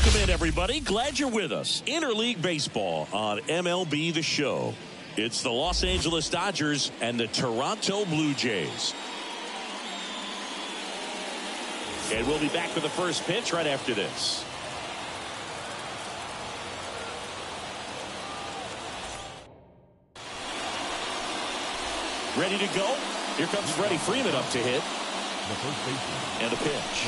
Welcome in, everybody. Glad you're with us. Interleague Baseball on MLB The Show. It's the Los Angeles Dodgers and the Toronto Blue Jays. And we'll be back with the first pitch right after this. Ready to go. Here comes Freddie Freeman up to hit. And a pitch.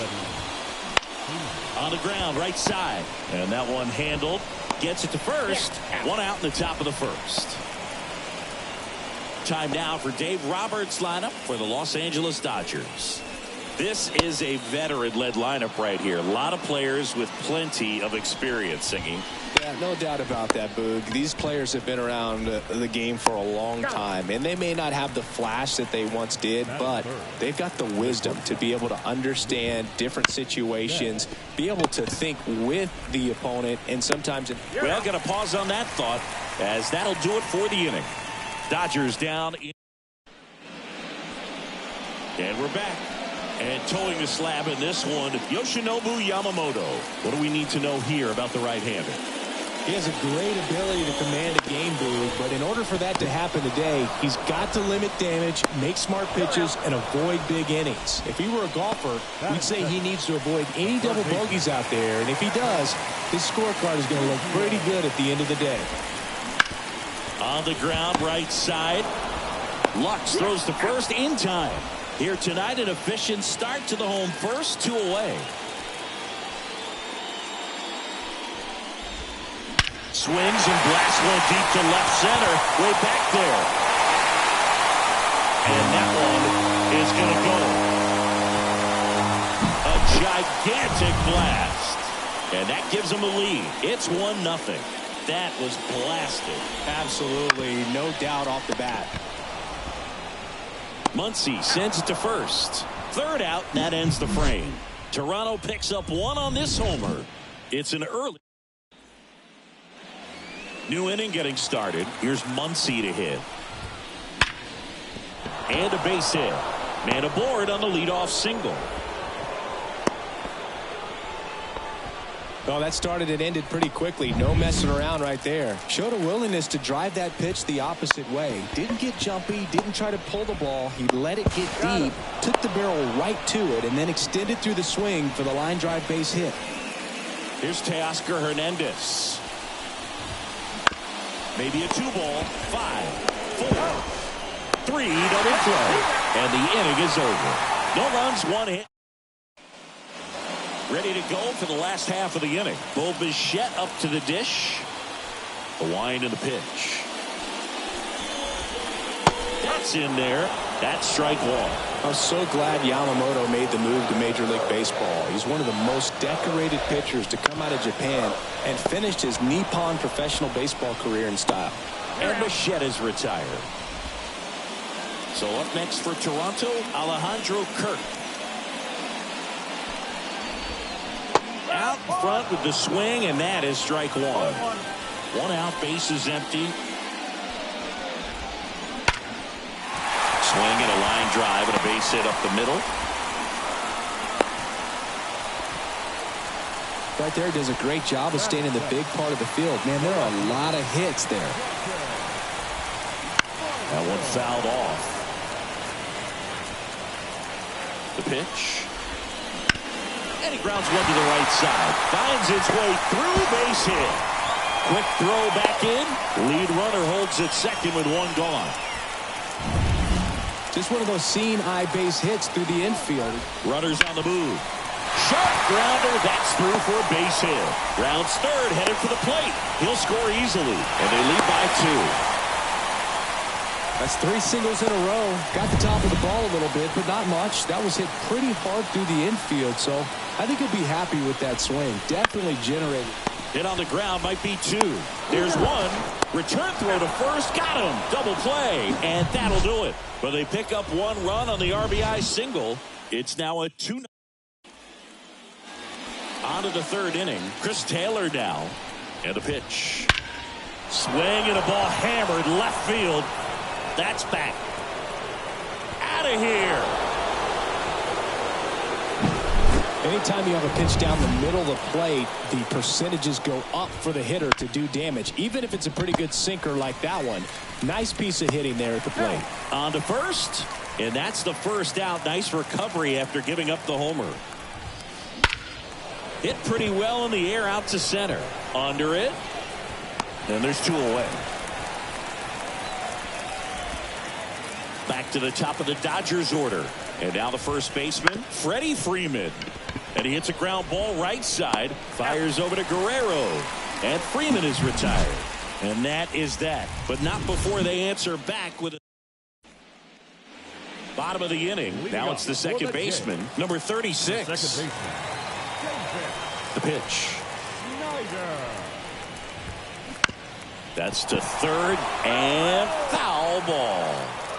On the ground, right side. And that one handled. Gets it to first. One out in the top of the first. Time now for Dave Roberts' lineup for the Los Angeles Dodgers. This is a veteran-led lineup right here. A lot of players with plenty of experience singing. Yeah, no doubt about that, Boog. These players have been around the game for a long time, and they may not have the flash that they once did, but they've got the wisdom to be able to understand different situations, be able to think with the opponent, and sometimes... Well, got to pause on that thought, as that'll do it for the inning. Dodgers down. And we're back. And towing the slab in this one, Yoshinobu Yamamoto. What do we need to know here about the right-hander? He has a great ability to command a game, Boog, but in order for that to happen today, he's got to limit damage, make smart pitches, and avoid big innings. If he were a golfer, we'd say he needs to avoid any double bogeys out there, and if he does, his scorecard is going to look pretty good at the end of the day. On the ground, right side. Lux throws to first in time. Here tonight, an efficient start to the home first, 2 away. Swings and blasts one deep to left center, way back there. And that one is going to go. A gigantic blast. And that gives them a lead. It's 1-0. That was blasted. Absolutely, no doubt off the bat. Muncy sends it to first. Third out, and that ends the frame. Toronto picks up one on this homer. It's an early. New inning getting started. Here's Muncy to hit. And a base hit. Man aboard on the leadoff single. Oh, that started and ended pretty quickly. No messing around right there. Showed a willingness to drive that pitch the opposite way. Didn't get jumpy, didn't try to pull the ball. He let it get deep, took the barrel right to it, and then extended through the swing for the line drive base hit. Here's Teoscar Hernandez. Maybe a 2-ball. 5, 4, 3, double play. And the inning is over. No runs, 1 hit. Ready to go for the last half of the inning. Bo Bichette up to the dish. The wind and the pitch. That's in there. That's strike one. I'm so glad Yamamoto made the move to Major League Baseball. He's one of the most decorated pitchers to come out of Japan and finished his Nippon professional baseball career in style. And Bichette is retired. So up next for Toronto, Alejandro Kirk. Out in front with the swing, and that is strike one. 1 out, base is empty. Swing and a line drive and a base hit up the middle. Right there, does a great job of staying in the big part of the field. Man, there are a lot of hits there. That one fouled off. The pitch. And he grounds one to the right side. Finds its way through, base hit. Quick throw back in. Lead runner holds at second with 1 gone. Just one of those seeing eye base hits through the infield. Runners on the move. Sharp grounder. That's through for a base hit. Rounds third, headed for the plate. He'll score easily. And they lead by 2. That's 3 singles in a row. Got the top of the ball a little bit, but not much. That was hit pretty hard through the infield, so I think he'll be happy with that swing. Definitely generated. Hit on the ground, might be 2. There's 1. Return throw to first. Got him. Double play. And that'll do it. But they pick up 1 run on the RBI single. It's now a 2. On to the third inning. Chris Taylor now. And a pitch. Swing and a ball hammered left field. That's back. Out of here. Anytime you have a pitch down the middle of the plate, the percentages go up for the hitter to do damage, even if it's a pretty good sinker like that one. Nice piece of hitting there at the plate. On to first, and that's the first out. Nice recovery after giving up the homer. Hit pretty well in the air out to center. Under it, and there's 2 away. Back to the top of the Dodgers order. And now the first baseman, Freddie Freeman. And he hits a ground ball right side. Fires over to Guerrero. And Freeman is retired. And that is that. But not before they answer back with a bottom of the inning. Now it's the second baseman, number 36. The pitch. That's to third and foul ball.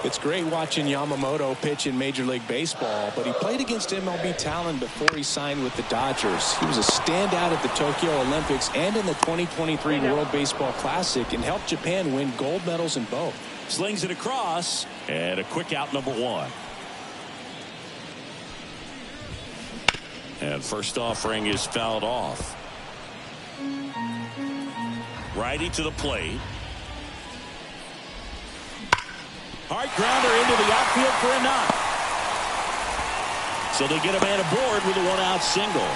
It's great watching Yamamoto pitch in Major League Baseball, but he played against MLB talent before he signed with the Dodgers. He was a standout at the Tokyo Olympics and in the 2023 World Baseball Classic and helped Japan win gold medals in both. Slings it across, and a quick out, number 1. And first offering is fouled off. Righty to the plate. Hard grounder into the outfield for a knock. So they get a man aboard with a 1-out single.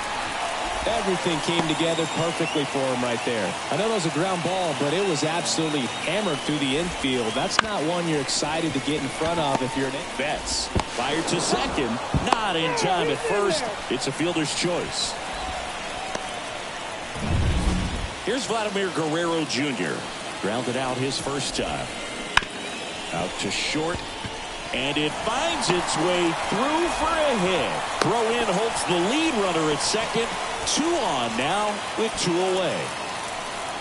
Everything came together perfectly for him right there. I know it was a ground ball, but it was absolutely hammered through the infield. That's not one you're excited to get in front of if you're an Betts fired to second. Not in time at first. It's a fielder's choice. Here's Vladimir Guerrero Jr. Grounded out his first time. Out to short, and it finds its way through for a hit. Throw in hopes the lead runner at second. 2 on now with 2 away.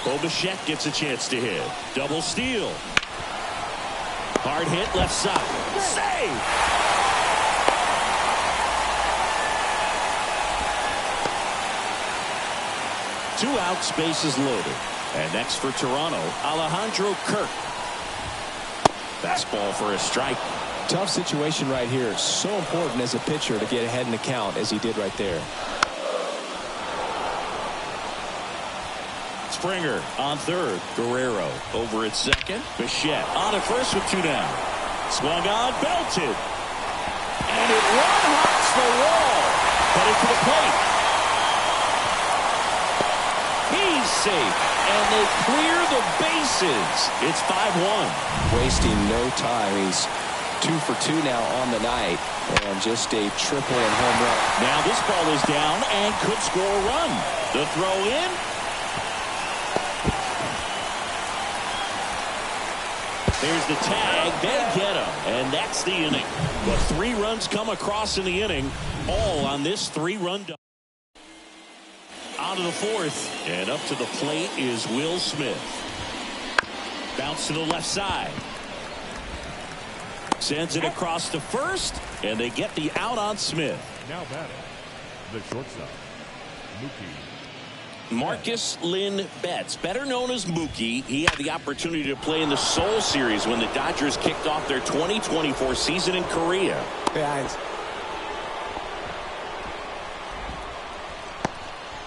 Bo Bichette gets a chance to hit. Double steal. Hard hit left side. Save! Two outs, bases loaded. And next for Toronto, Alejandro Kirk. Fastball for a strike. Tough situation right here. So important as a pitcher to get ahead in the count as he did right there. Springer on third. Guerrero over at second. Bichette on at first with 2 down. Swung on, belted. And it one-hops the wall. Headed to the plate. He's safe. And they clear the bases. It's 5-1. Wasting no time. He's 2 for 2 now on the night. And just a triple and home run. Now this ball is down and could score a run. The throw in. There's the tag. They get him. And that's the inning. But 3 runs come across in the inning. All on this 3-run double. On to the 4th, and up to the plate is Will Smith. Bounce to the left side. Sends it across to first, and they get the out on Smith. Now batting, the shortstop, Mookie. Marcus Lynn Betts, better known as Mookie. He had the opportunity to play in the Seoul Series when the Dodgers kicked off their 2024 season in Korea.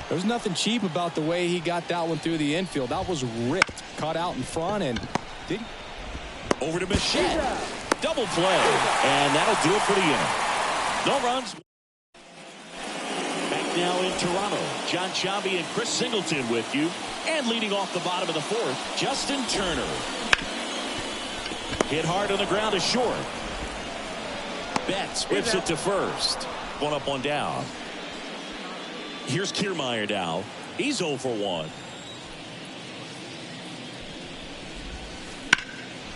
There's nothing cheap about the way he got that one through the infield. That was ripped, caught out in front, and did over to Bichette. Double play, and that'll do it for the inning. No runs. Back now in Toronto, John Sciambi and Chris Singleton with you, and leading off the bottom of the 4th, Justin Turner. Hit hard on the ground to short. Betts whips it to first. 1 up, 1 down. Here's Kiermaier now. He's 0 for 1.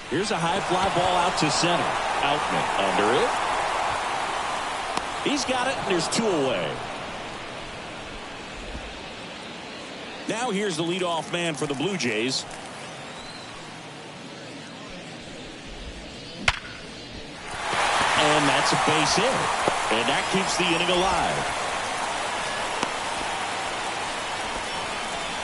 Here's a high fly ball out to center. Outman under it. He's got it, and there's 2 away. Now here's the leadoff man for the Blue Jays. And that's a base hit. And that keeps the inning alive.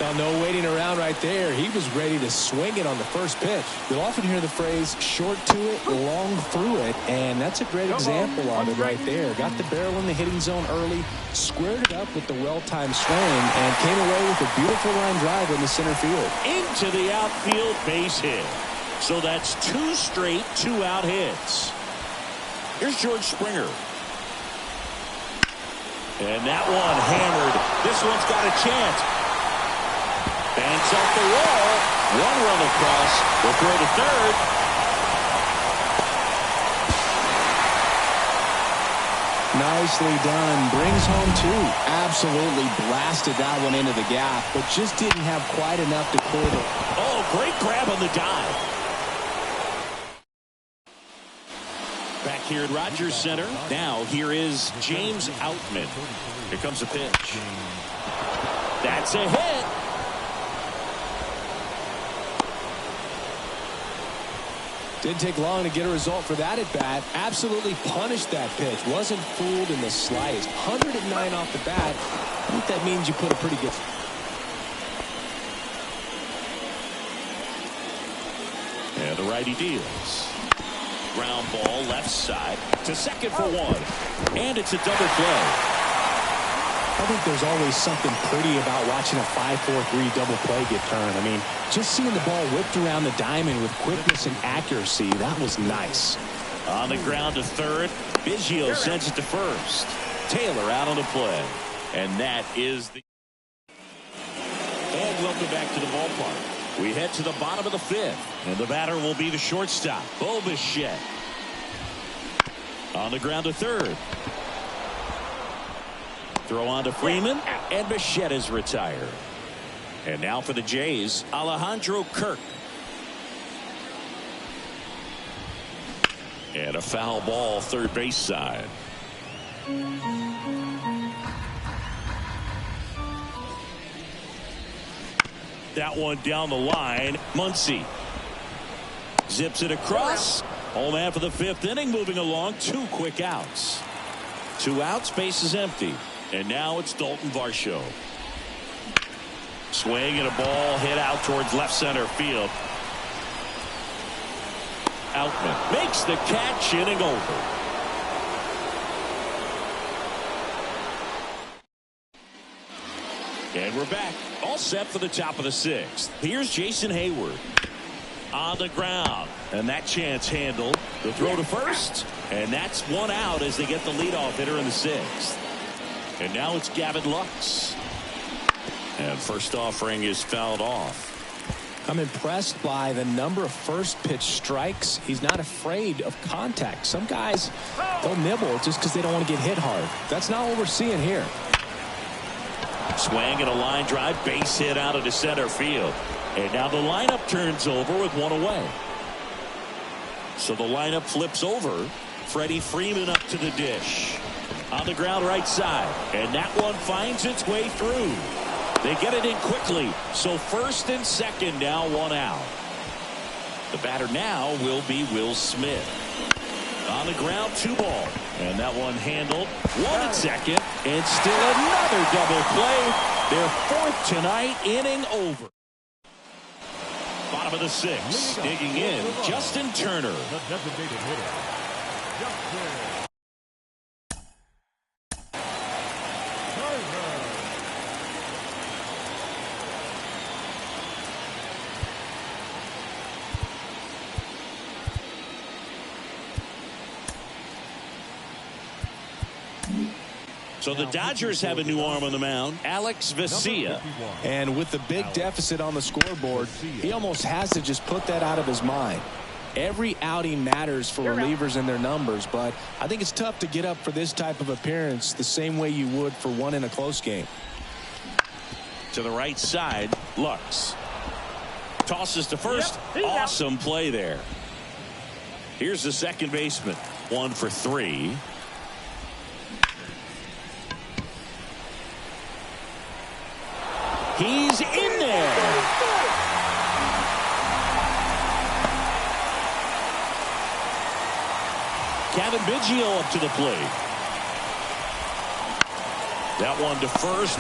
Well, no waiting around right there. He was ready to swing it on the first pitch. You'll often hear the phrase short to it, long through it, and that's a great example of it right there. Got the barrel in the hitting zone early, squared it up with the well-timed swing, and came away with a beautiful line drive in the center field. Into the outfield, base hit. So that's 2 straight 2-out hits. Here's George Springer. And that one hammered. This one's got a chance. Banks off the wall. 1 run across. Will throw to third. Nicely done. Brings home 2. Absolutely blasted that one into the gap, but just didn't have quite enough to clear it. Oh, great grab on the dive. Back here at Rogers Center. Now here is James Outman. Here comes a pitch. That's a hit. Didn't take long to get a result for that at bat. Absolutely punished that pitch. Wasn't fooled in the slightest. 109 off the bat. I think that means you put a pretty good. And the righty deals. Ground ball left side to second for 1. And it's a double play. I think there's always something pretty about watching a 5-4-3 double play get turned. I mean, just seeing the ball whipped around the diamond with quickness and accuracy, that was nice. On the ground to third. Biggio sends it to first. Taylor out on the play. And that is the... And welcome back to the ballpark. We head to the bottom of the 5th. And the batter will be the shortstop, Bo Bichette. On the ground to third. Throw on to Freeman, and Bichette is retired. And now for the Jays, Alejandro Kirk. And a foul ball, third base side. That one down the line. Muncy zips it across. Home half of the 5th inning, moving along. 2 quick outs. 2 outs, base is empty. And now it's Dalton Varsho. Swing and a ball hit out towards left center field. Outman makes the catch, inning over. And we're back. All set for the top of the 6th. Here's Jason Hayward. On the ground. And that chance handled. The throw to first. And that's 1 out as they get the leadoff hitter in the 6th. And now it's Gavin Lux. And first offering is fouled off. I'm impressed by the number of first pitch strikes. He's not afraid of contact. Some guys, they'll nibble just because they don't want to get hit hard. That's not what we're seeing here. Swing and a line drive, base hit out into center field. And now the lineup turns over with 1 away. So the lineup flips over. Freddie Freeman up to the dish. On the ground right side. And that one finds its way through. They get it in quickly. So first and second now 1 out. The batter now will be Will Smith. On the ground 2 ball. And that one handled. 1 at second. And still another double play. Their 4th tonight, inning over. Bottom of the 6th. Digging in. Justin Turner. The designated hitter, Justin Turner. So the Dodgers have a new arm on the mound, Alex Vesia. And with the big deficit on the scoreboard, he almost has to just put that out of his mind. Every outing matters for relievers and their numbers, but I think it's tough to get up for this type of appearance the same way you would for one in a close game. To the right side, Lux. Tosses to first. Awesome play there. Here's the second baseman. 1 for 3. He's in there. Cavan Biggio up to the plate. That one to first.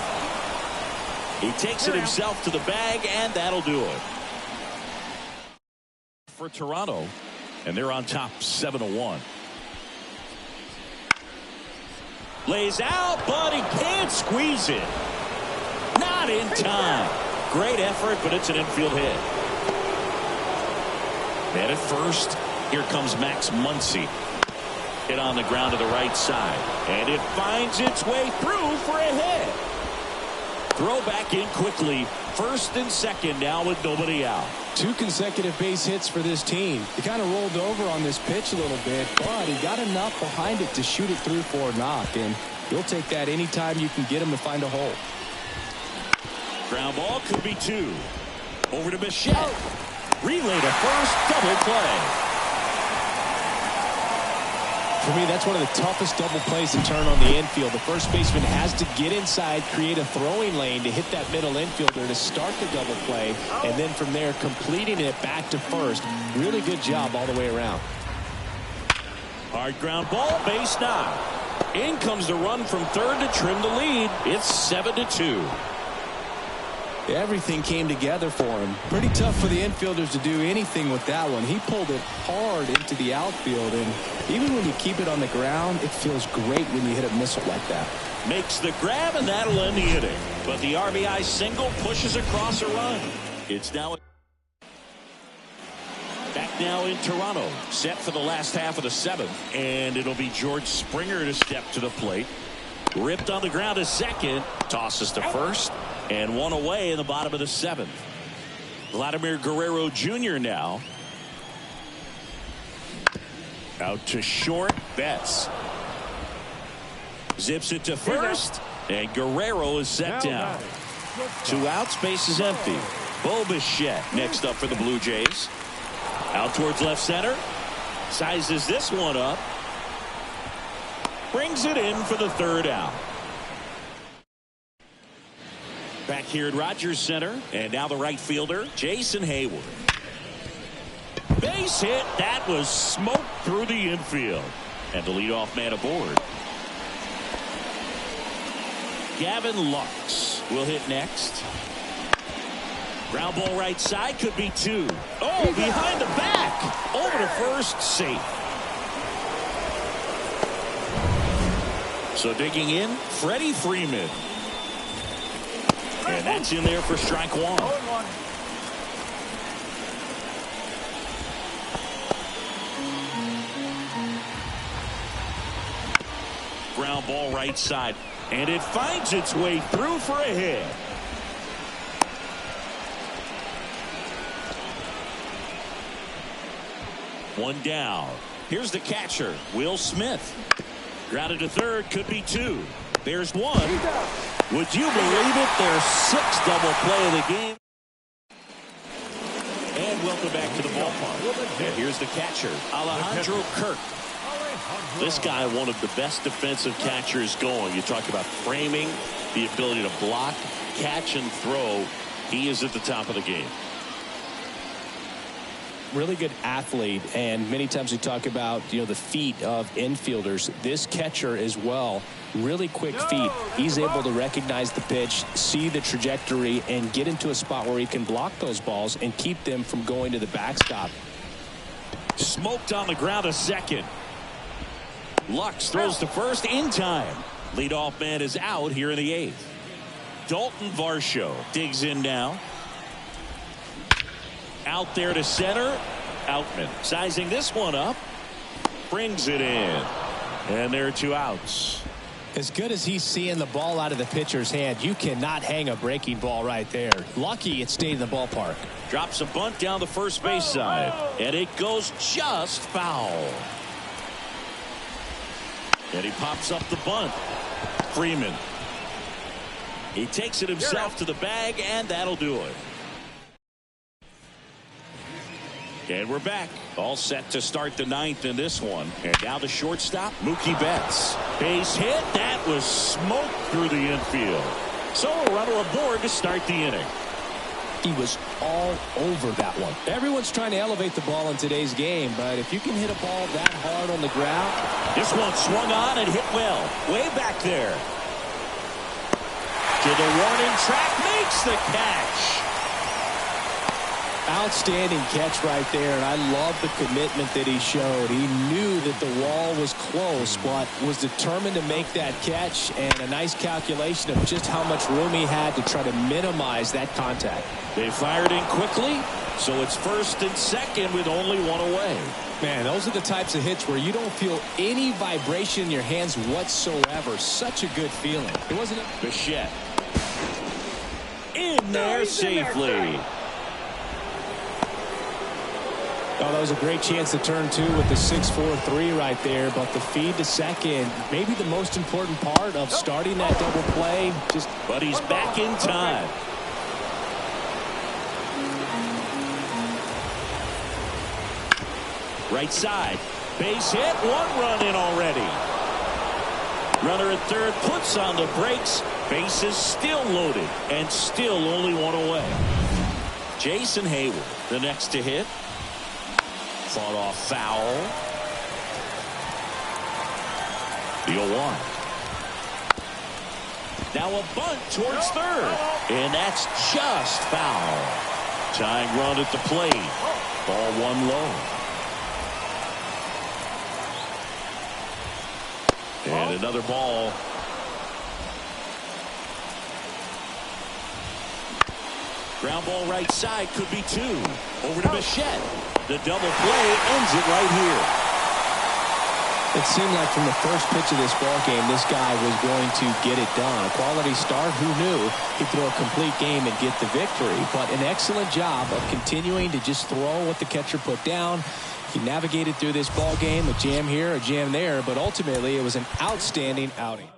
He takes it himself to the bag, and that'll do it. For Toronto, and they're on top 7-1. Lays out, but he can't squeeze it. Not in time. Great effort, but it's an infield hit. And at first, here comes Max Muncy. Hit on the ground to the right side. And it finds its way through for a hit. Throw back in quickly. First and second now with nobody out. 2 consecutive base hits for this team. He kind of rolled over on this pitch a little bit, but he got enough behind it to shoot it through for a knock. And you'll take that anytime you can get him to find a hole. Ground ball could be 2. Over to Bichette. Relay to first, double play. For me, that's one of the toughest double plays to turn on the infield. The first baseman has to get inside, create a throwing lane to hit that middle infielder to start the double play, and then from there completing it back to first. Really good job all the way around. Hard ground ball, base knock. In comes the run from third to trim the lead. It's 7-2. Everything came together for him. Pretty tough for the infielders to do anything with that one. He pulled it hard into the outfield, and even when you keep it on the ground, it feels great when you hit a missile like that. Makes the grab, and that'll end the inning. But the RBI single pushes across a run. It's now back now in Toronto, set for the last half of the 7th, and it'll be George Springer to step to the plate. Ripped on the ground to second, tosses to first, and one away in the bottom of the 7th. Vladimir Guerrero Jr. now. Out to short, Betts. Zips it to first, and Guerrero is set down. 2 outs, base is empty. Bo Bichette next up for the Blue Jays. Out towards left center. Sizes this one up. Brings it in for the 3rd out. Back here at Rogers Center, and now the right fielder, Jason Hayward. Base hit. That was smoked through the infield. And the leadoff man aboard. Gavin Lux will hit next. Ground ball right side, could be 2. Oh, behind the back. Over to first, safe. So digging in, Freddie Freeman. And that's in there for strike 1. Ground ball right side. And it finds its way through for a hit. One down. Here's the catcher, Will Smith. Grounded to third, could be 2. There's 1. Would you believe it? Their 6th double play of the game. And welcome back to the ballpark. And here's the catcher, Alejandro Kirk. This guy, one of the best defensive catchers going. You talk about framing, the ability to block, catch, and throw. He is at the top of the game. Really good athlete, and many times we talk about the feet of infielders. This catcher as well, really quick feet. He's able to recognize the pitch, see the trajectory, and get into a spot where he can block those balls and keep them from going to the backstop. Smoked on the ground to second. Lux throws to first in time. Leadoff man is out here in the 8th. Dalton Varsho digs in now. Out there to center. Outman sizing this one up. Brings it in. And there are 2 outs. As good as he's seeing the ball out of the pitcher's hand, you cannot hang a breaking ball right there. Lucky it stayed in the ballpark. Drops a bunt down the first base side. And it goes just foul. And he pops up the bunt. Freeman. He takes it himself to the bag, and that'll do it. And we're back. All set to start the 9th in this one. And now the shortstop, Mookie Betts. Base hit. That was smoked through the infield. So a runner aboard to start the inning. He was all over that one. Everyone's trying to elevate the ball in today's game, but if you can hit a ball that hard on the ground. This one swung on and hit well. Way back there. To the warning track. Make makes the catch. Outstanding catch right there, and I love the commitment that he showed. He knew that the wall was close, but was determined to make that catch, and a nice calculation of just how much room he had to try to minimize that contact. They fired in quickly, so it's first and second with only one away. Man, those are the types of hits where you don't feel any vibration in your hands whatsoever. Such a good feeling. It wasn't Bichette in there safely. Oh, that was a great chance to turn two with the 6-4-3 right there, but the feed to second, maybe the most important part of starting that double play. But he's back in time. Right side, base hit, one run in already. Runner at third puts on the brakes. Base is still loaded and still only one away. Jason Hayward, the next to hit. Fought off foul. The 0-1. Now a bunt towards third. And that's just foul. Tying run at the plate. Ball one low. And another ball. Ground ball right side, could be two. Over to Bichette. The double play ends it right here. It seemed like from the first pitch of this ball game, this guy was going to get it done. A quality start, who knew he'd throw a complete game and get the victory. But an excellent job of continuing to just throw what the catcher put down. He navigated through this ball game, a jam here, a jam there, but ultimately it was an outstanding outing.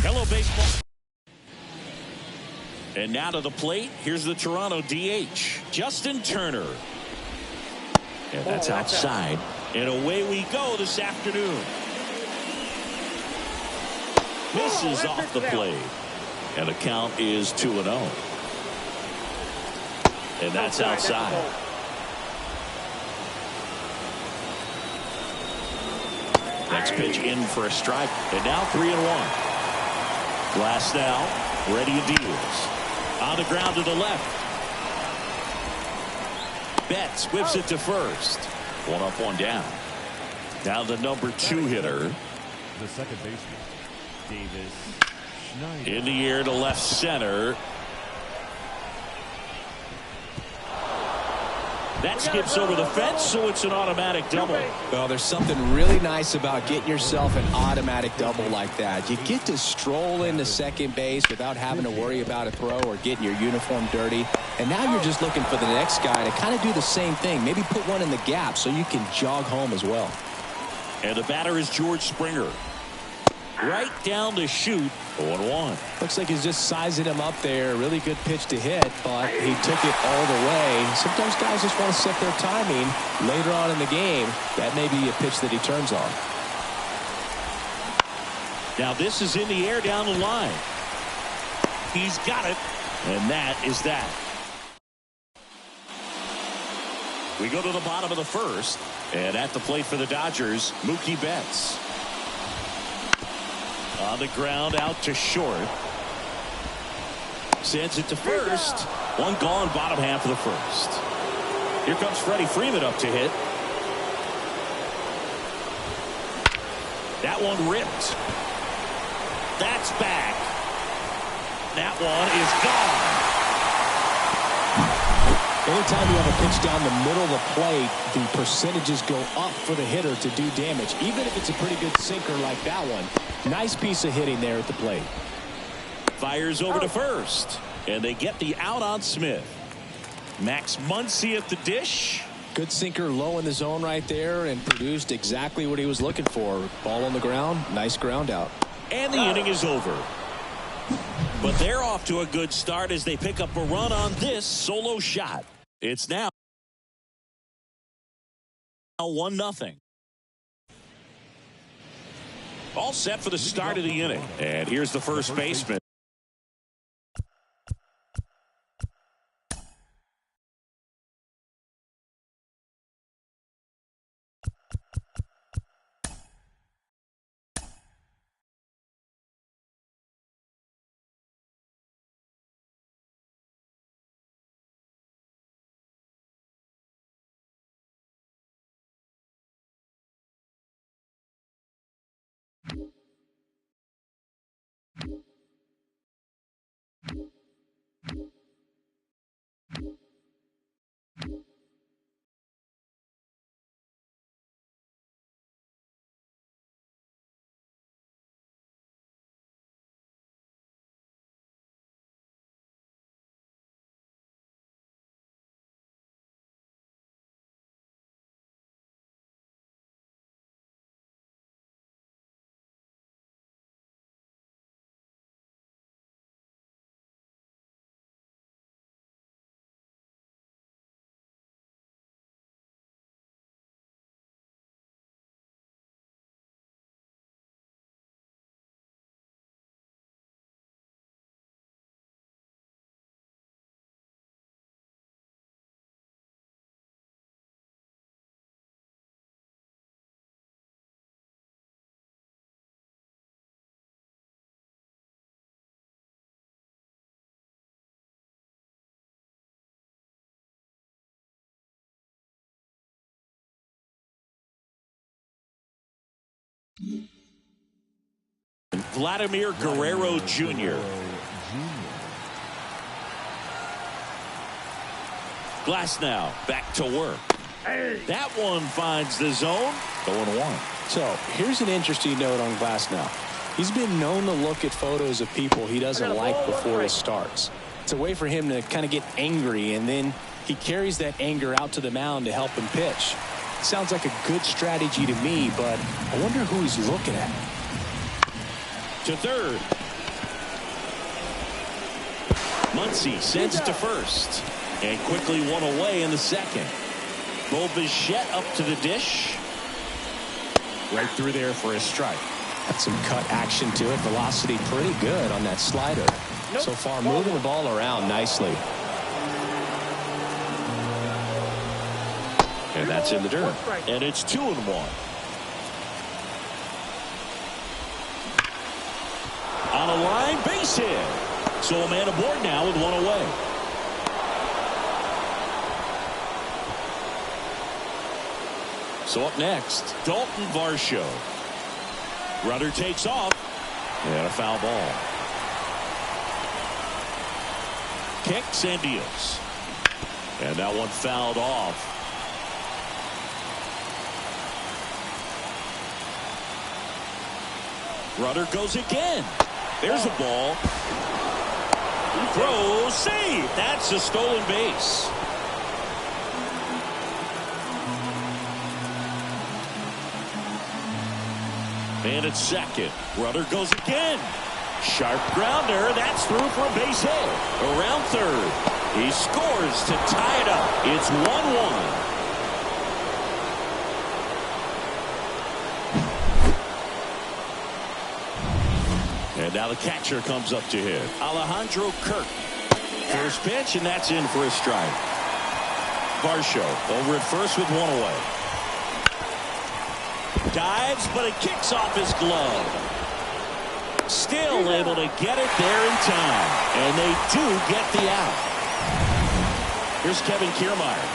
Hello, baseball. And now to the plate. Here's the Toronto DH, Justin Turner. And that's outside. And away we go this afternoon. Misses off the plate. And the count is 2-0. And that's outside. Next pitch in for a strike. And now 3-1. Glass now, ready and deals. On the ground to the left. Betts whips it to first. One up, one down. Now the number 2 hitter. The second baseman, Davis Schneider. In the air to left center. That skips over the fence, so it's an automatic double. Well, there's something really nice about getting yourself an automatic double like that. You get to stroll into second base without having to worry about a throw or getting your uniform dirty. And now you're just looking for the next guy to kind of do the same thing. Maybe put one in the gap so you can jog home as well. And the batter is George Springer. Right down to shoot. 0-1. Looks like he's just sizing him up there. Really good pitch to hit, but he took it all the way. Sometimes guys just want to set their timing later on in the game. That may be a pitch that he turns on. Now this is in the air down the line. He's got it. And that is that. We go to the bottom of the first. And at the plate for the Dodgers, Mookie Betts. On the ground, out to short. Sends it to first. One gone, bottom half of the first. Here comes Freddie Freeman up to hit. That one ripped. That's back. That one is gone. Anytime you have a pitch down the middle of the plate, the percentages go up for the hitter to do damage, even if it's a pretty good sinker like that one. Nice piece of hitting there at the plate. Fires over to first, and they get the out on Smith. Max Muncy at the dish. Good sinker low in the zone right there and produced exactly what he was looking for. Ball on the ground, nice ground out. And the inning is over. But they're off to a good start as they pick up a run on this solo shot. It's now 1-0. All set for the start of the inning. And here's the first baseman. Vladimir Guerrero Jr. Glasnow back to work. That one finds the zone. 0-1. So here's an interesting note on Glasnow. He's been known to look at photos of people he doesn't like before he starts. It's a way for him to kind of get angry, and then he carries that anger out to the mound to help him pitch. Sounds like a good strategy to me, but I wonder who he's looking at. To third. Muncy sends it to first. And quickly one away in the second. Bo Bichette up to the dish. Right through there for a strike. Got some cut action to it. Velocity pretty good on that slider. So far moving the ball around nicely. And that's in the dirt. And it's 2-1. On a line, base hit. So a man aboard now with one away. So up next, Dalton Varsho. Rudder takes off. And a foul ball. Kicks and deals. And that one fouled off. Rudder goes again. There's a ball. throws, save. That's a stolen base. And at second, runner goes again. Sharp grounder. That's through for a base hit. Around third. He scores to tie it up. It's 1-1. And now the catcher comes up to hit. Alejandro Kirk. First pitch, and that's in for a strike. Varsho over at first with one away. Dives, but it kicks off his glove. Still able to get it there in time. And they do get the out. Here's Kevin Kiermaier.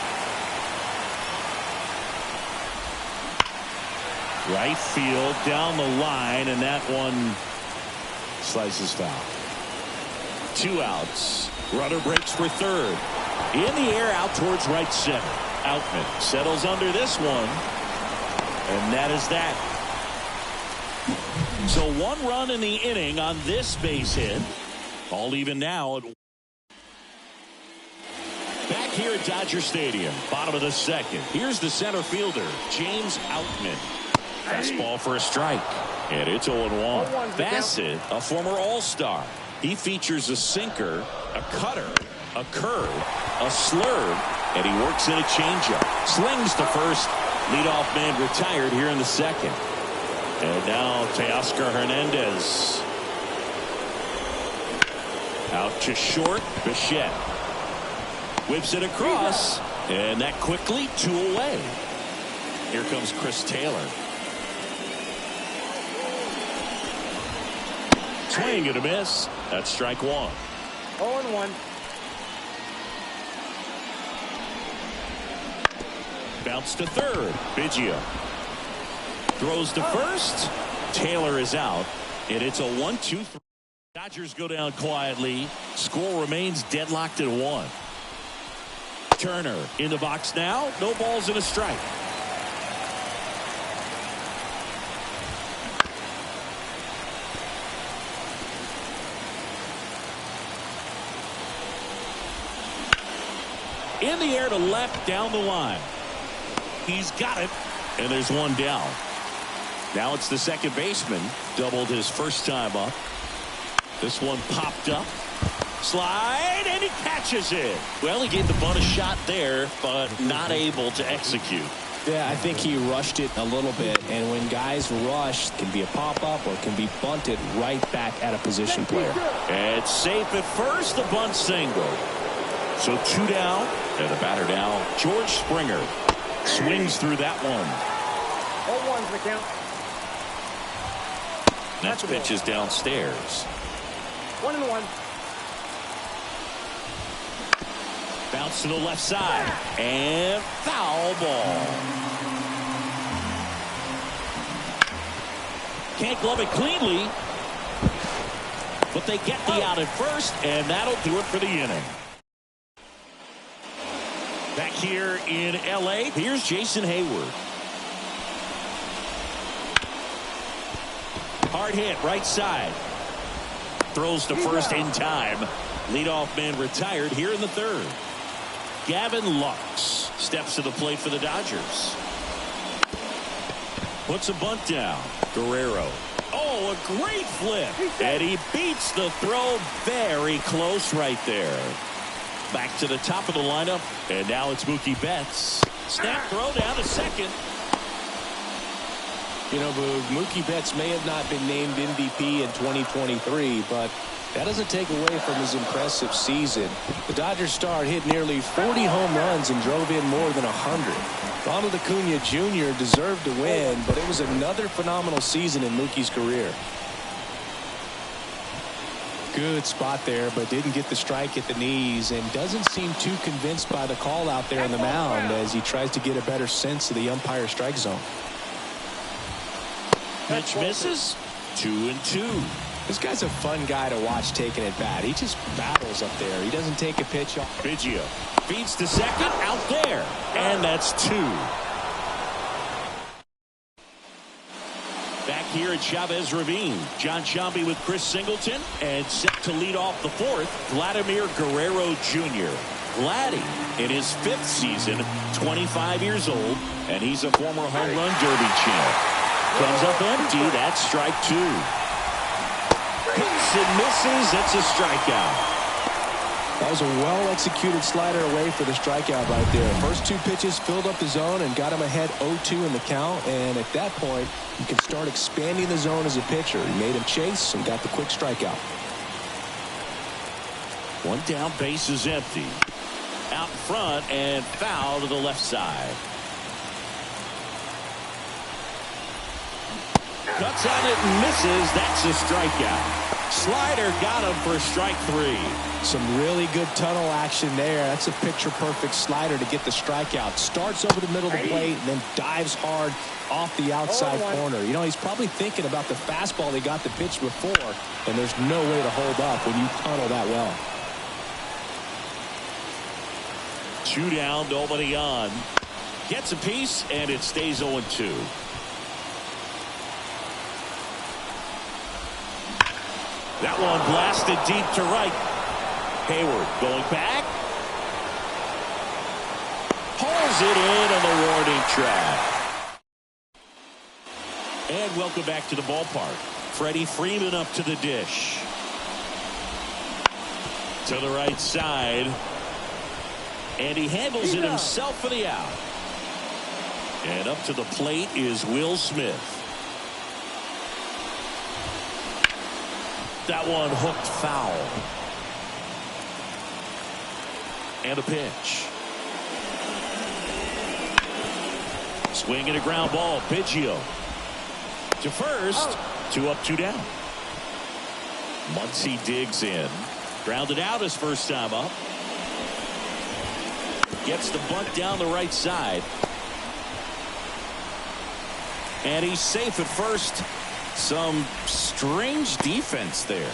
Right field, down the line, and that one slices foul. 2 outs. Runner breaks for third. In the air, out towards right center. Outman settles under this one. And that is that. So 1 run in the inning on this base hit. All even now. Back here at Dodger Stadium, bottom of the second. Here's the center fielder, James Outman. Fastball for a strike. And it's 0-1. Bassett, a former All-Star. He features a sinker, a cutter, a curve, a slurve, and he works in a changeup. Slings to first. Leadoff man retired here in the second. And now Teoscar Hernandez. Out to short. Bichette whips it across. And that quickly 2 away. Here comes Chris Taylor. Swing and a miss. That's strike 1. 0-1. Bounce to third. Biggio throws to first. Taylor is out. And it's a 1-2-3. Dodgers go down quietly. Score remains deadlocked at 1. Turner in the box now. No balls and a strike. In the air to left, down the line. He's got it. And there's one down. Now it's the second baseman. Doubled his first time up. This one popped up. Slide, and he catches it. Well, he gave the bunt a shot there, but not able to execute. Yeah, I think he rushed it a little bit. And when guys rush, it can be a pop-up or it can be bunted right back at a position player. It's safe at first, the bunt single. So 2 down, and the batter now, George Springer. Swings through that one. 0-1's the count. Next pitch is downstairs. 1-1. Bounce to the left side. And foul ball. Can't glove it cleanly. But they get the out at first, and that'll do it for the inning. Back here in L.A., here's Jason Hayward. Hard hit, right side. Throws to first in time. Leadoff man retired here in the third. Gavin Lux steps to the plate for the Dodgers. Puts a bunt down. Guerrero. Oh, a great flip. And he beats the throw very close right there. Back to the top of the lineup. And now it's Mookie Betts. Snap throw down to second. You know, Boog, Mookie Betts may have not been named MVP in 2023, but that doesn't take away from his impressive season. The Dodgers star hit nearly 40 home runs and drove in more than 100. Ronald Acuna Jr. deserved to win, but it was another phenomenal season in Mookie's career. Good spot there, but didn't get the strike at the knees and doesn't seem too convinced by the call out there on the mound as he tries to get a better sense of the umpire strike zone. Pitch misses. 2-2. This guy's a fun guy to watch taking at bat. He just battles up there. He doesn't take a pitch off. Biggio feeds to second, out there, and that's 2. Back here at Chavez Ravine, John Sciambi with Chris Singleton, and set to lead off the fourth, Vladimir Guerrero Jr. Vladdy in his 5th season, 25 years old, and he's a former home run derby champ. Comes up empty. That's strike 2. Hits and misses. That's a strikeout. That was a well-executed slider away for the strikeout right there. First 2 pitches filled up the zone and got him ahead 0-2 in the count. And at that point, you can start expanding the zone as a pitcher. He made him chase and got the quick strikeout. 1 down, base is empty. Out front and foul to the left side. Cuts on it and misses. That's a strikeout. Slider got him for strike 3. Some really good tunnel action there. That's a picture-perfect slider to get the strikeout. Starts over the middle of the plate and then dives hard off the outside corner. You know, he's probably thinking about the fastball he got the pitch before, and there's no way to hold up when you tunnel that well. 2 down, nobody on. Gets a piece, and it stays 0-2. That one blasted deep to right. Hayward going back. Hauls it in on the warning track. And welcome back to the ballpark. Freddie Freeman up to the dish. To the right side. And he handles it himself for the out. And up to the plate is Will Smith. That one hooked foul. And a pitch. Swing and a ground ball. Biggio to first. 2 up, 2 down. Muncy digs in. Grounded out his first time up. Gets the bunt down the right side. And he's safe at first. Some strange defense there.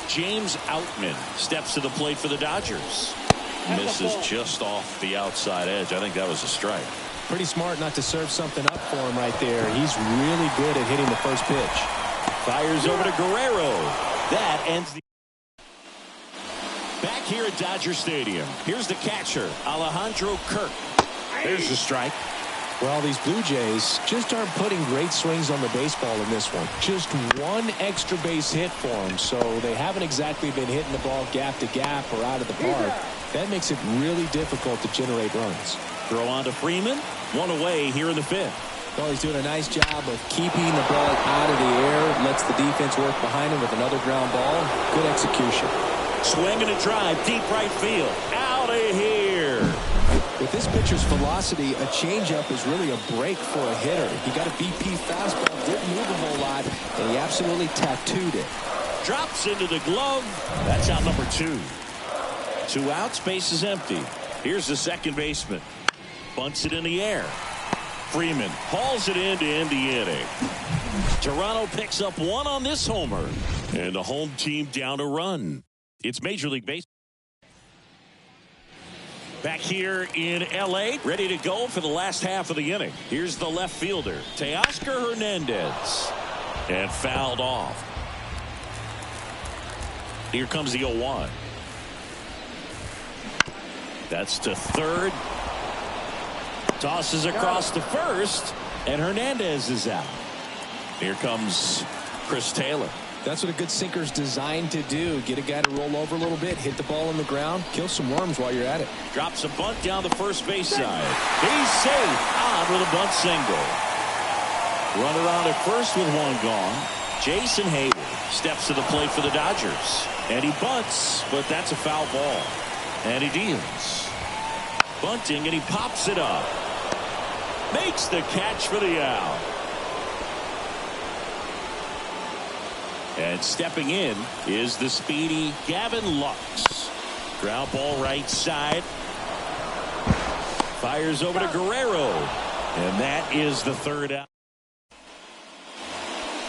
James Outman steps to the plate for the Dodgers. Misses just off the outside edge. I think that was a strike. Pretty smart not to serve something up for him right there. He's really good at hitting the first pitch. Fires over to Guerrero. That ends the... Back here at Dodger Stadium, here's the catcher, Alejandro Kirk. There's the strike. Well, these Blue Jays just aren't putting great swings on the baseball in this one. Just 1 extra base hit for them, so they haven't exactly been hitting the ball gap to gap or out of the park. That makes it really difficult to generate runs. Throw on to Freeman. 1 away here in the 5th. Well, he's doing a nice job of keeping the ball out of the air. Lets the defense work behind him with another ground ball. Good execution. Swing and a drive. Deep right field. Out of here. With this pitcher's velocity, a changeup is really a break for a hitter. He got a BP fastball, didn't move a whole lot, and he absolutely tattooed it. Drops into the glove. That's out number 2. 2 outs, base is empty. Here's the second baseman. Bunts it in the air. Freeman hauls it in to end the inning. Toronto picks up 1 on this homer. And the home team down a run. It's Major League Baseball. Back here in L.A., ready to go for the last half of the inning. Here's the left fielder, Teoscar Hernandez. And fouled off. Here comes the 0-1. That's to third. Tosses across to first. And Hernandez is out. Here comes Chris Taylor. That's what a good sinker's designed to do. Get a guy to roll over a little bit, hit the ball on the ground, kill some worms while you're at it. Drops a bunt down the first base side. He's safe. On with a bunt single. Runner on at first with 1 gone. Jason Hayward steps to the plate for the Dodgers. And he bunts, but that's a foul ball. And he deals. Bunting, and he pops it up. Makes the catch for the out. And stepping in is the speedy Gavin Lux. Ground ball right side. Fires over to Guerrero. And that is the 3rd out.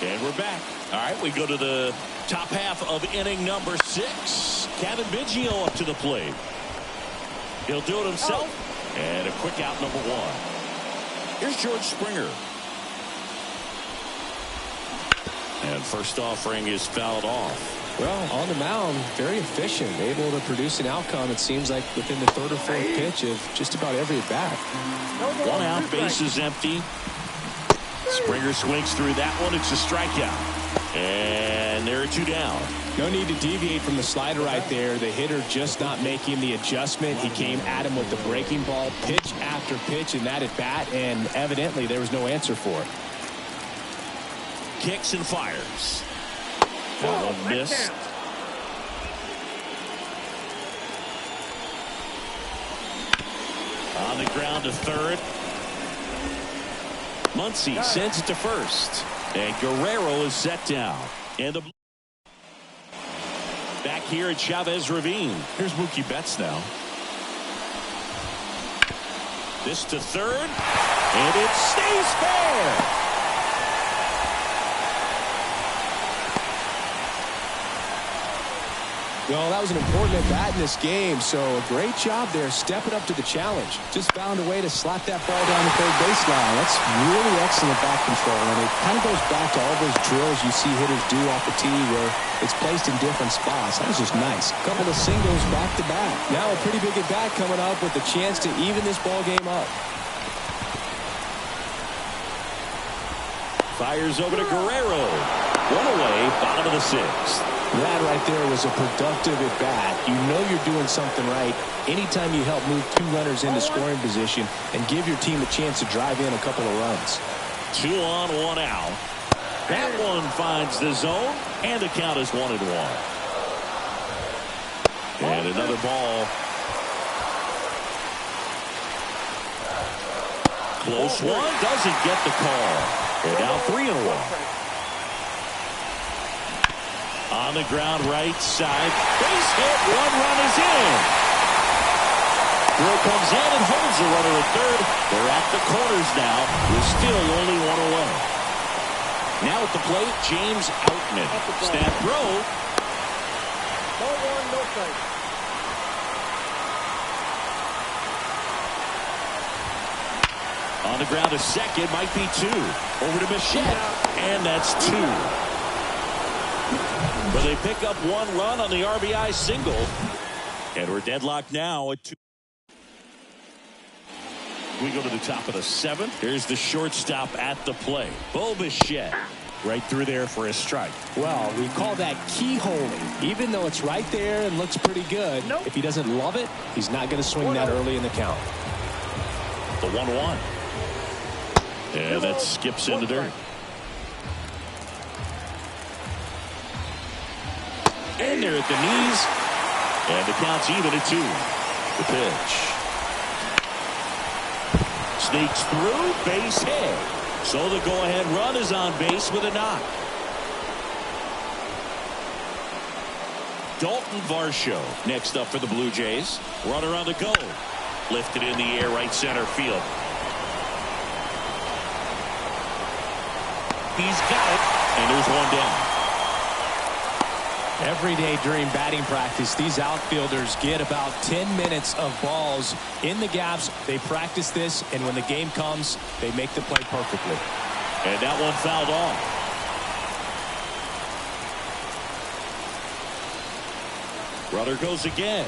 And we're back. All right, we go to the top half of inning number 6. Kevin Biggio up to the plate. He'll do it himself. And a quick out number 1. Here's George Springer. And first offering is fouled off. Well, on the mound, very efficient, able to produce an outcome, it seems like, within the third or fourth pitch of just about every at-bat. 1 out, base is empty. Springer swings through that one. It's a strikeout. And there are 2 down. No need to deviate from the slider right there. The hitter just not making the adjustment. He came at him with the breaking ball, pitch after pitch in that at-bat, and evidently there was no answer for it. Kicks and fires. That one missed. On the ground to third. Muncy sends it to first. And Guerrero is set down. And back here at Chavez Ravine. Here's Mookie Betts now. This to third. And it stays fair. Well, that was an important at-bat in this game, so a great job there stepping up to the challenge. Just found a way to slap that ball down the third baseline. That's really excellent back control, and it kind of goes back to all those drills you see hitters do off the tee where it's placed in different spots. That was just nice. A couple of singles back-to-back. Now a pretty big at-bat coming up with a chance to even this ball game up. Fires over to Guerrero. 1 away, bottom of the 6th. That right there was a productive at-bat. You know you're doing something right anytime you help move 2 runners into scoring position and give your team a chance to drive in a couple of runs. 2 on, 1 out. That one finds the zone, and the count is 1-1. And another ball. Close one, doesn't get the call. They're now 3-1. On the ground, right side. Base hit. 1 run is in. Throw comes in and holds the runner at third. They're at the corners now with still only 1 away. Now at the plate, James Outman. Snap throw. No one, no strike. On the ground to second, might be 2. Over to Bichette. And that's 2. But they pick up 1 run on the RBI single. And we're deadlocked now at 2. We go to the top of the 7th. Here's the shortstop at the plate. Bo Bichette. Right through there for a strike. Well, we call that keyholing. Even though it's right there and looks pretty good, if he doesn't love it, he's not going to swing that early in the count. The 1-1. And that skips in the dirt. And they're at the knees. And the count's even at 2. The pitch. Sneaks through, base hit. So the go-ahead run is on base with a knock. Dalton Varsho next up for the Blue Jays. Runner on the go. Lifted in the air, right center field. He's got it, and there's 1 down. Every day during batting practice, these outfielders get about 10 minutes of balls in the gaps. They practice this, and when the game comes, they make the play perfectly. And that one fouled off. Runner goes again.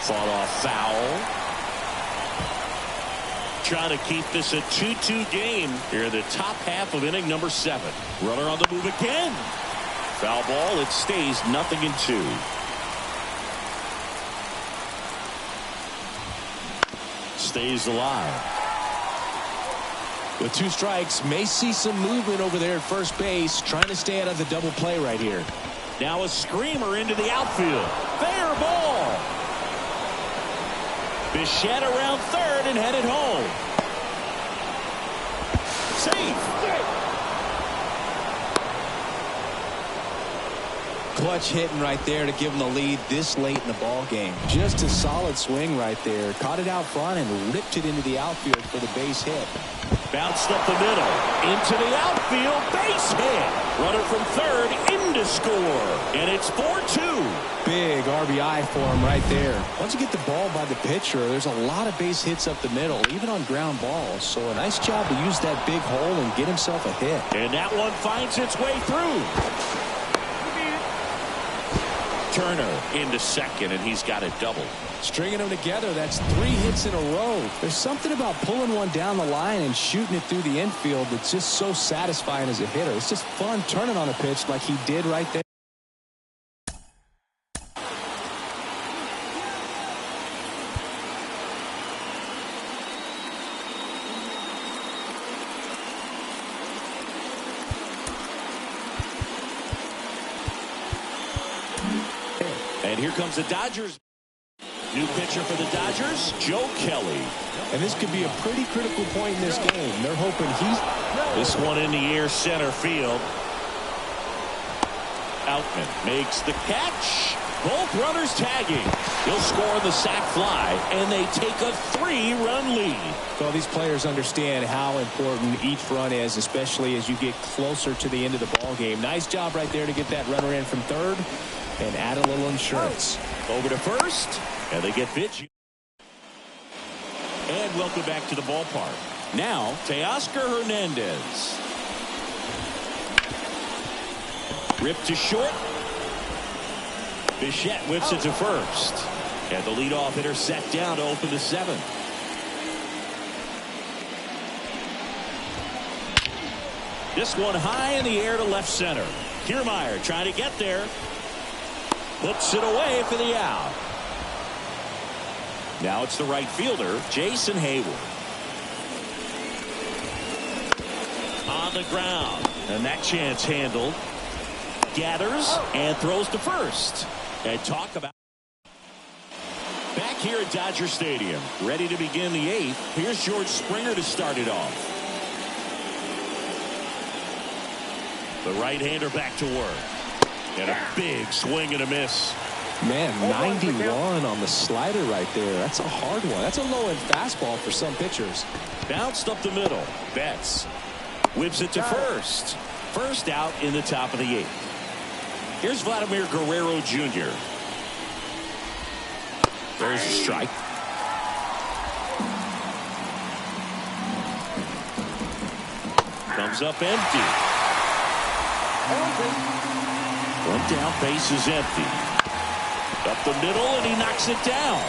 Fought off foul. Trying to keep this a 2-2 game here in the top half of inning number 7. Runner on the move again. Foul ball. It stays 0-2. Stays alive. With 2 strikes, may see some movement over there at first base, trying to stay out of the double play right here. Now a screamer into the outfield. Fair ball. Bichette around third and headed home. Safe. Clutch hitting right there to give them the lead this late in the ball game. Just a solid swing right there. Caught it out front and ripped it into the outfield for the base hit. Bounced up the middle. Into the outfield. Base hit. Runner from third into to score, and it's 4-2. Big RBI for him right there. Once you get the ball by the pitcher, there's a lot of base hits up the middle, even on ground balls. So a nice job to use that big hole and get himself a hit. And that one finds its way through. Turner into second, and he's got it doubled. Stringing them together, that's 3 hits in a row. There's something about pulling one down the line and shooting it through the infield that's just so satisfying as a hitter. It's just fun turning on a pitch like he did right there. And here comes the Dodgers. New pitcher for the Dodgers, Joe Kelly. And this could be a pretty critical point in this game. They're hoping This one in the air center field. Outman makes the catch. Both runners tagging. He'll score the sac fly, and they take a 3-run lead. Well, these players understand how important each run is, especially as you get closer to the end of the ball game. Nice job right there to get that runner in from third and add a little insurance. Over to first, and they get pitch. And welcome back to the ballpark. Now, Teoscar Hernandez. Ripped to short. Bichette whips it to first. And the leadoff hitter set down to open the 7th. This one high in the air to left center. Kiermaier trying to get there. Puts it away for the out. Now it's the right fielder, Jason Hayward. On the ground. And that chance handled. Gathers and throws to first. And talk about back here at Dodger Stadium, ready to begin the 8th. Here's George Springer to start it off. The right-hander back to work. And a big swing and a miss. Man, 91 on the slider right there. That's a hard one. That's a low-end fastball for some pitchers. Bounced up the middle. Betts whips it to first. First out in the top of the 8th. Here's Vladimir Guerrero Jr. There's a strike. Comes up empty. One down, base is empty. Up the middle, and he knocks it down.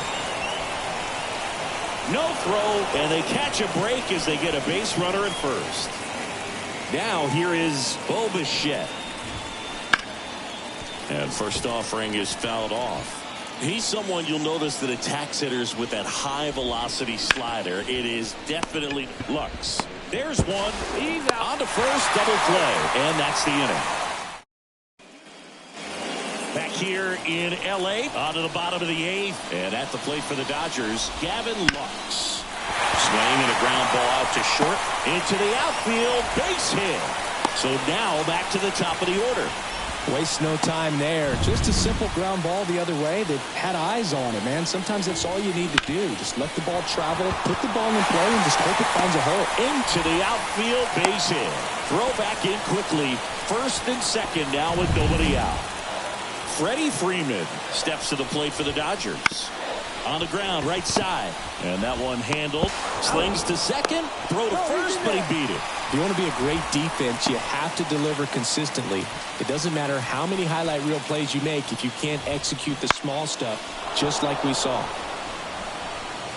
No throw, and they catch a break as they get a base runner at first. Now here is Bo Bichette. And first offering is fouled off. He's someone you'll notice that attacks hitters with that high velocity slider. It is definitely Lux. There's one. He's out. On to first, double play, and that's the inning. Back here in L.A. onto the bottom of the 8th, and at the plate for the Dodgers, Gavin Lux. Swing and a ground ball out to short, into the outfield, base hit. So now back to the top of the order. Waste no time there. Just a simple ground ball the other way. They've had eyes on it, man. Sometimes that's all you need to do. Just let the ball travel, put the ball in play, and just hope it finds a hole. Into the outfield, base hit. Throw back in quickly. First and second now with nobody out. Freddie Freeman steps to the plate for the Dodgers. On the ground, right side. And that one handled. Slings to second. Throw to first, but he beat it. If you want to be a great defense, you have to deliver consistently. It doesn't matter how many highlight reel plays you make if you can't execute the small stuff, just like we saw.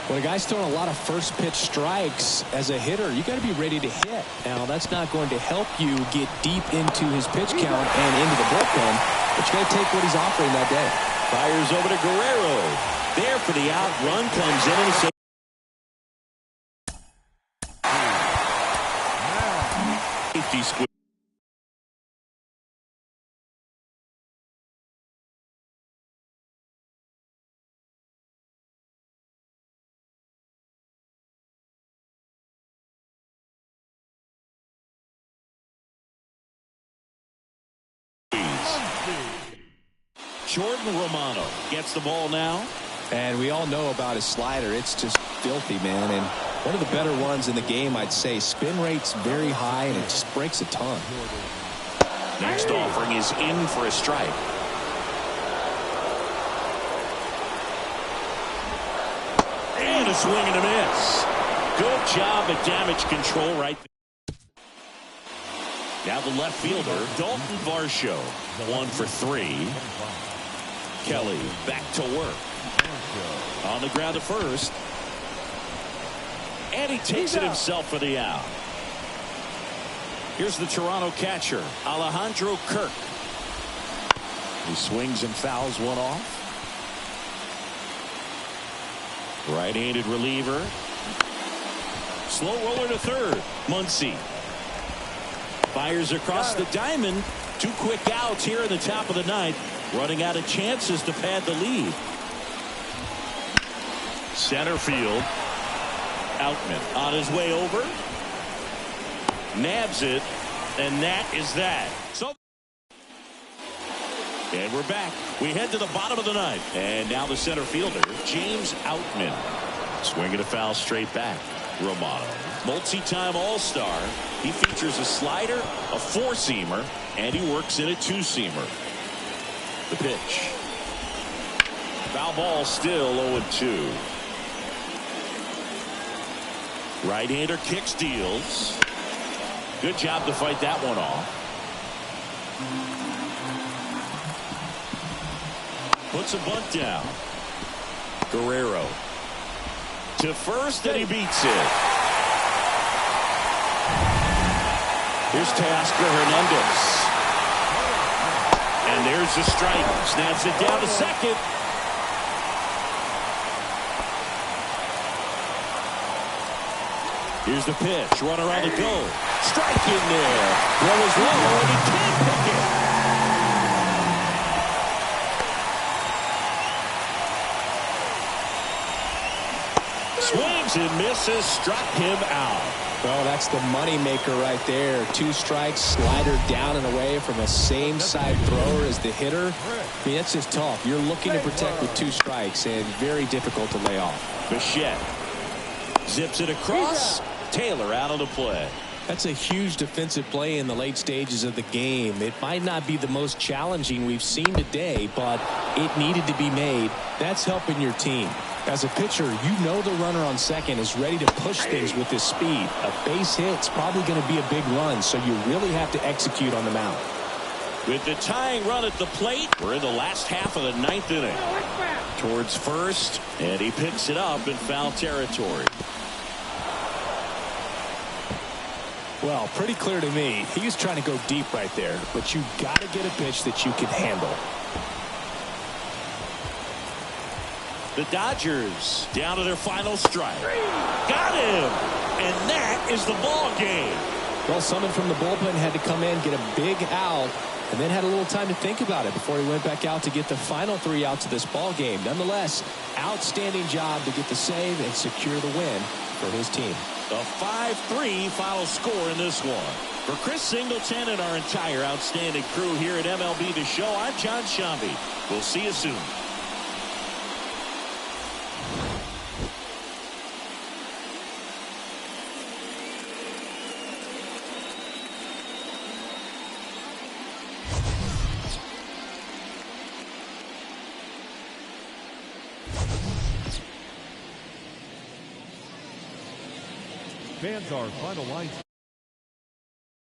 When a guy's throwing a lot of first pitch strikes as a hitter, you got to be ready to hit. Now, that's not going to help you get deep into his pitch count and into the bullpen, but you got to take what he's offering that day. Fires over to Guerrero. There for the out. Run comes in and saves. Safety squeeze. Jordan Romano gets the ball now. And we all know about his slider. It's just filthy, man. And one of the better ones in the game, I'd say. Spin rate's very high, and it just breaks a ton. Next offering is in for a strike. And a swing and a miss. Good job at damage control right there. Now the left fielder, Dalton Varsho, 1 for 3. Kelly back to work. On the ground to first. And he takes it himself for the out. Here's the Toronto catcher, Alejandro Kirk. He swings and fouls one off. Right-handed reliever. Slow roller to third. Muncy fires across the diamond. 2 quick outs here in the top of the ninth. Running out of chances to pad the lead. Center field. Outman on his way over. Nabs it. And that is that. So. And we're back. We head to the bottom of the ninth. And now the center fielder, James Outman. Swinging a foul straight back. Romano, multi-time all-star. He features a slider, a four-seamer, and he works in a two-seamer. The pitch. Foul ball still 0-2. Right-hander kicks, deals. Good job to fight that one off. Puts a bunt down. Guerrero to first, and he beats it. Here's Teoscar Hernandez. And there's the strike. Snaps it down to second. Here's the pitch. Runner on the go. Strike in there. Throw is low, and he can't pick it. Swings and misses, struck him out. Well, that's the money maker right there. 2 strikes, slider down and away from a same side thrower as the hitter. I mean, that's just tough. You're looking to protect with 2 strikes and very difficult to lay off. Bichette zips it across. Taylor out on the play. That's a huge defensive play in the late stages of the game. It might not be the most challenging we've seen today, but it needed to be made. That's helping your team. As a pitcher, you know the runner on second is ready to push things with his speed. A base hit's probably going to be a big run, so you really have to execute on the mound. With the tying run at the plate, we're in the last half of the 9th inning. Towards first, and he picks it up in foul territory. Well, pretty clear to me. He was trying to go deep right there, but you got to get a pitch that you can handle. The Dodgers down to their final strike. Got him! And that is the ball game. Well, someone from the bullpen had to come in, get a big out, and then had a little time to think about it before he went back out to get the final 3 outs of this ball game. Nonetheless, outstanding job to get the save and secure the win for his team. A 5-3 final score in this one. For Chris Singleton and our entire outstanding crew here at MLB The Show, I'm John Shambi. We'll see you soon. Fans, our final line.